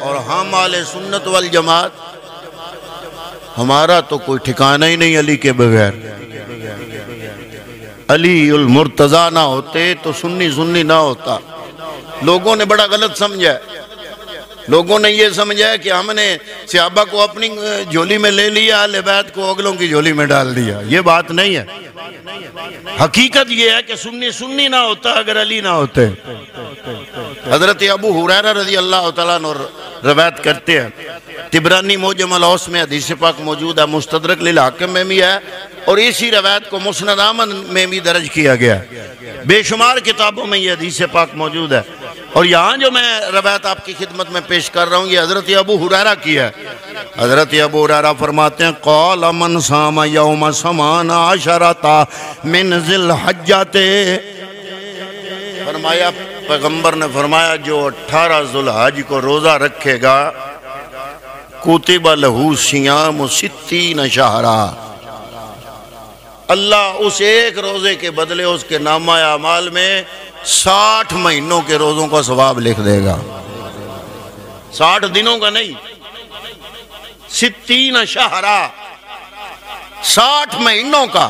اور ہم اہل سنت والجماعت، ہمارا تو کوئی ٹھکانہ ہی نہیں علی کے بغیر۔ علی المرتضیٰ نہ ہوتے تو سنی سنی نہ ہوتا۔ لوگوں نے بڑا غلط سمجھا ہے، لوگوں نے یہ سمجھا ہے کہ ہم نے صحابہ کو اپنی جھولی میں لے لیا، اہل بیت کو اگلوں کی جھولی میں ڈال دیا۔ یہ بات نہیں ہے، حقیقت یہ ہے کہ سنی سنی نہ ہوتا اگر علی نہ ہوتے۔ حضرت ابو ہریرہ رضی اللہ تعالیٰ عنہ روایت کرتے ہیں، طبرانی معجم الاوسط میں حدیث پاک موجود ہے، مستدرک للحاکم میں بھی ہے، اور اسی روایت کو مسند احمد میں بھی درج کیا گیا، بے شمار کتابوں میں یہ حدیث پاک موجود ہے۔ اور یہاں جو میں روایت آپ کی خدمت میں پیش کر رہا ہوں یہ حضرت ابو ہریرہ کی ہے۔ حضرت ابو ہریرہ فرماتے ہیں قال من صام یوم 18 من ذی الحجۃ، فرمایا پیغمبر نے فرمایا جو 18 ذی الحج کو روزہ رکھے گا کتب لہ صیام 60 شہرا، اللہ اس ایک روزے کے بدلے اس کے نامہ اعمال میں 60 مہینوں کے روزوں کا ثواب لکھ دے گا۔ 60 دنوں کا نہیں، 60 شہرا، 60 مہینوں کا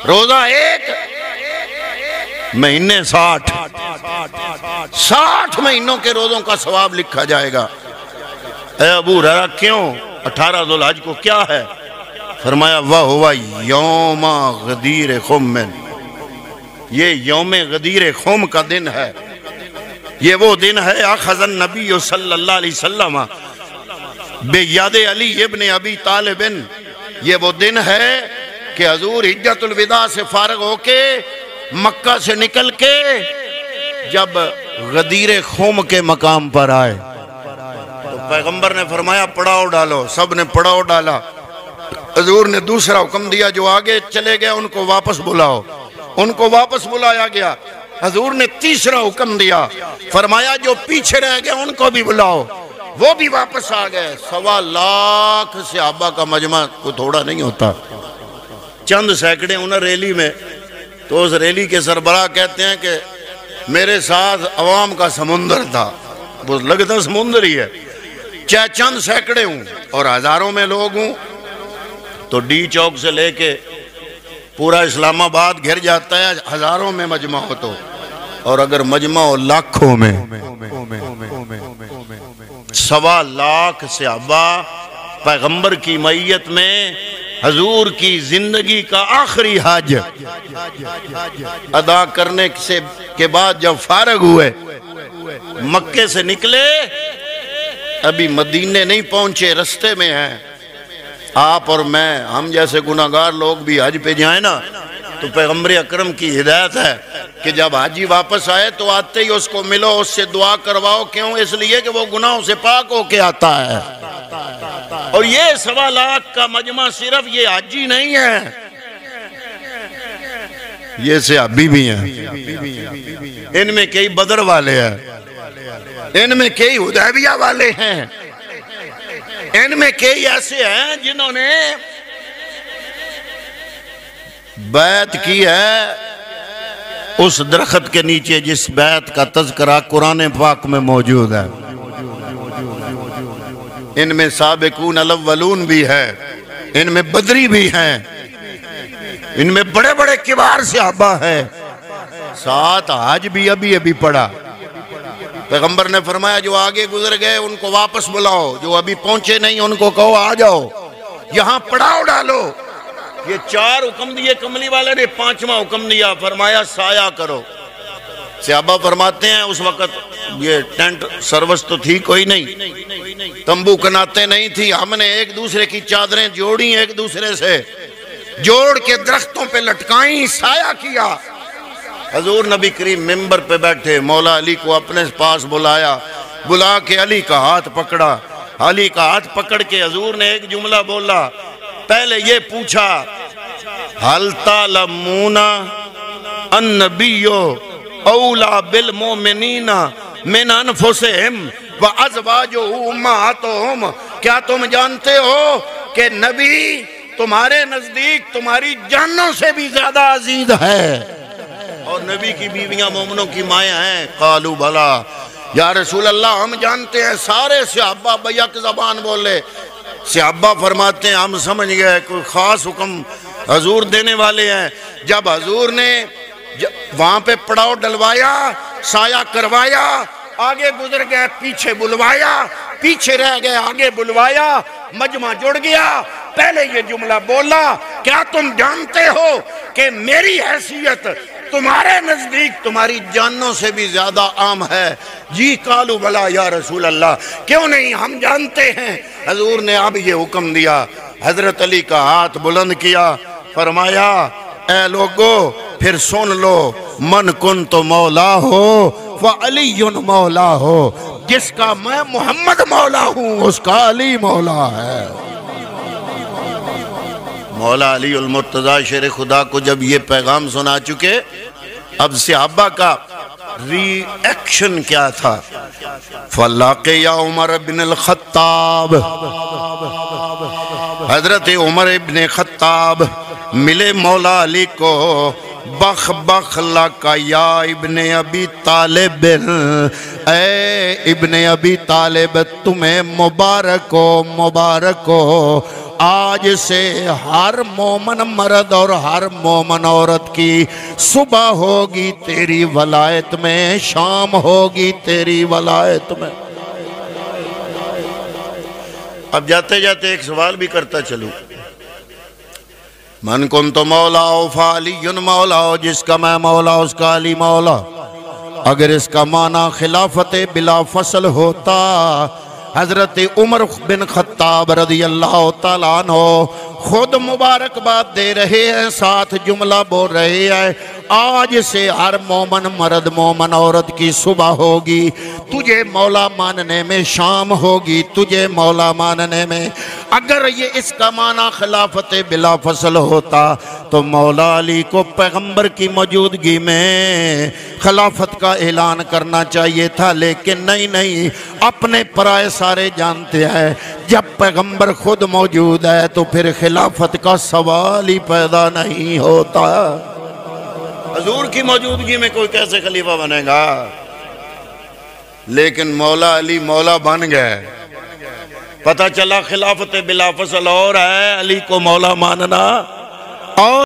روزہ، ایک مہینے 60 مہینوں کے روزوں کا ثواب لکھا جائے گا۔ اے ابو ہریرہ کیوں 18 ذی الحج کو کیا ہے؟ فرمایا وَهُوَ یوم غدیر خم، یہ یوم غدیر خم کا دن ہے، یہ وہ دن ہے اخذ النبی صلی اللہ علیہ وسلم بید علی ابن ابی طالب، یہ وہ دن ہے کہ حضور حجۃ الوداع سے فارغ ہو کے مکہ سے نکل کے جب غدیر خم کے مقام پر آئے تو پیغمبر نے فرمایا پڑاؤ ڈالو، سب نے پڑاؤ ڈالا۔ حضور نے دوسرا حکم دیا جو آگے چلے گئے ان کو واپس بلاؤ، ان کو واپس بلایا گیا۔ حضور نے تیسرا حکم دیا، فرمایا جو پیچھے رہ گئے ان کو بھی بلاؤ، وہ بھی واپس آ گئے۔ 1.25 لاکھ صحابہ کا مجمع کو تھوڑا نہیں ہوتا، چند سینکڑے انہیں ریلی میں، تو اس ریلی کے سربراہ کہتے ہیں کہ میرے ساتھ عوام کا سمندر تھا، وہ لگتا سمندر ہی ہے، چاہے چند سینکڑے ہوں اور ہزاروں میں لوگ ہوں تو ڈی چوک سے لے کے پورا اسلام آباد گھر جاتا ہے ہزاروں میں مجمع ہو تو، اور اگر مجمع ہو لاکھوں میں۔ 1.25 لاکھ صحابہ پیغمبر کی معیت میں حضور کی زندگی کا آخری حج ادا کرنے کے بعد جب فارغ ہوئے مکے سے نکلے، ابھی مدینے نہیں پہنچے، رستے میں ہیں۔ آپ اور میں، ہم جیسے گناہگار لوگ بھی حج پہ جائیں نا تو پیغمبر اکرم کی ہدایت ہے کہ جب حاجی واپس آئے تو آتے ہی اس کو ملو، اس سے دعا کرواؤ، کیوں؟ اس لیے کہ وہ گناہوں سے پاک ہو کے آتا ہے۔ اور یہ 1.25 لاکھ کا مجمع صرف یہ حاجی نہیں ہے، یہ صحابی بھی ہیں، ان میں کئی بدر والے ہیں، ان میں کئی حدیبیہ والے ہیں، ان میں کئی ایسے ہیں جنہوں نے بیعت کی ہے اس درخت کے نیچے جس بیعت کا تذکرہ قرآن پاک میں موجود ہے۔ ان میں سابقون الاولون بھی ہے، ان میں بدری بھی ہیں، ان میں بڑے بڑے کبار صحابہ ہیں، ساتھ حج بھی ابھی پڑا۔ پیغمبر نے فرمایا جو آگے گزر گئے ان کو واپس بلاؤ، جو ابھی پہنچے نہیں ان کو کہو آ جاؤ، یہاں پڑاؤ ڈالو۔ یہ 4 حکم دیے کملی والے نے، 5واں حکم دیا، فرمایا سایہ کرو۔ صحابہ فرماتے ہیں اس وقت یہ ٹینٹ سروس تو تھی کوئی نہیں، تمبو کناتیں نہیں تھی، ہم نے ایک دوسرے کی چادریں جوڑی، ایک دوسرے سے جوڑ کے درختوں پہ لٹکائیں، سایہ کیا۔ حضور نبی کریم ممبر پہ بیٹھے، مولا علی کو اپنے پاس بلایا، بلا کے علی کا ہاتھ پکڑا، علی کا ہاتھ پکڑ کے حضور نے ایک جملہ بولا، پہلے یہ پوچھا حل تعلمون النبی اولا بالمومنین من انفسہم وازواجہ امہاتہم، کیا تم جانتے ہو کہ نبی تمہارے نزدیک تمہاری جانوں سے بھی زیادہ عزیز ہے، اور نبی کی بیویاں مومنوں کی مائیں ہیں؟ قالوا بھلا، یا رسول اللہ ہم جانتے ہیں سارے صحابہ بیک زبان بولے. صحابہ فرماتے ہیں ہم سمجھ گئے کوئی خاص حکم حضور دینے والے ہیں. جب حضور نے وہاں پہ پڑاؤ ڈلوایا، سایہ کروایا، آگے گزر گئے، پیچھے بلوایا، پیچھے رہ گئے، آگے بلوایا، مجمع جڑ گیا. پہلے یہ جملہ بولا، کیا تم جانتے ہو کہ میری حیثیت تمہارے نزدیک تمہاری جانوں سے بھی زیادہ عام ہے؟ جی قالوا بلا یا رسول اللہ، کیوں نہیں، ہم جانتے ہیں. حضور نے اب یہ حکم دیا. حضرت علی کا ہاتھ بلند کیا، فرمایا اے لوگو پھر سن لو، من کنت مولا ہو فعلی مولا ہو، جس کا میں محمد مولا ہوں اس کا علی مولا ہے. مولا علی المرتضی شیر خدا کو جب یہ پیغام سنا چکے، اب صحابہ کا ری ایکشن کیا تھا؟ فَلَّقِيَ عمر بن الخطاب، حضرت عمر ابن خطاب ملے مولا علی کو. بخ بخ لکا یا ابن ابی طالب، اے ابن ابی طالب تمہیں مبارک ہو، مبارک ہو. آج سے ہر مومن مرد اور ہر مومن عورت کی صبح ہوگی تیری ولایت میں، شام ہوگی تیری ولایت میں. اب جاتے جاتے ایک سوال بھی کرتا چلوں. من کنت مولا فعلی مولا، جس کا میں مولا اس کا علی مولا. اگر اس کا معنی خلافت بلا فصل ہوتا، حضرت عمر بن خطاب رضی اللہ تعالیٰ عنہ خود مبارکباد دے رہے ہیں، ساتھ جملہ بول رہے ہیں آج سے ہر مومن مرد مومن عورت کی صبح ہوگی، تجھے مولا ماننے میں شام ہوگی، تجھے مولا ماننے میں. اگر یہ اس کا معنی خلافت بلا فصل ہوتا تو مولا علی کو پیغمبر کی موجودگی میں خلافت کا اعلان کرنا چاہیے تھا، لیکن نہیں، اپنے پرائے سارے جانتے ہیں. جب پیغمبر خود موجود ہے تو پھر خلافت کا سوال ہی پیدا نہیں ہوتا. حضور کی موجودگی میں کوئی کیسے خلیفہ بنے گا؟ لیکن مولا علی مولا بن گئے. پتہ چلا خلافت بلا فصل اور ہے، علی کو مولا ماننا اور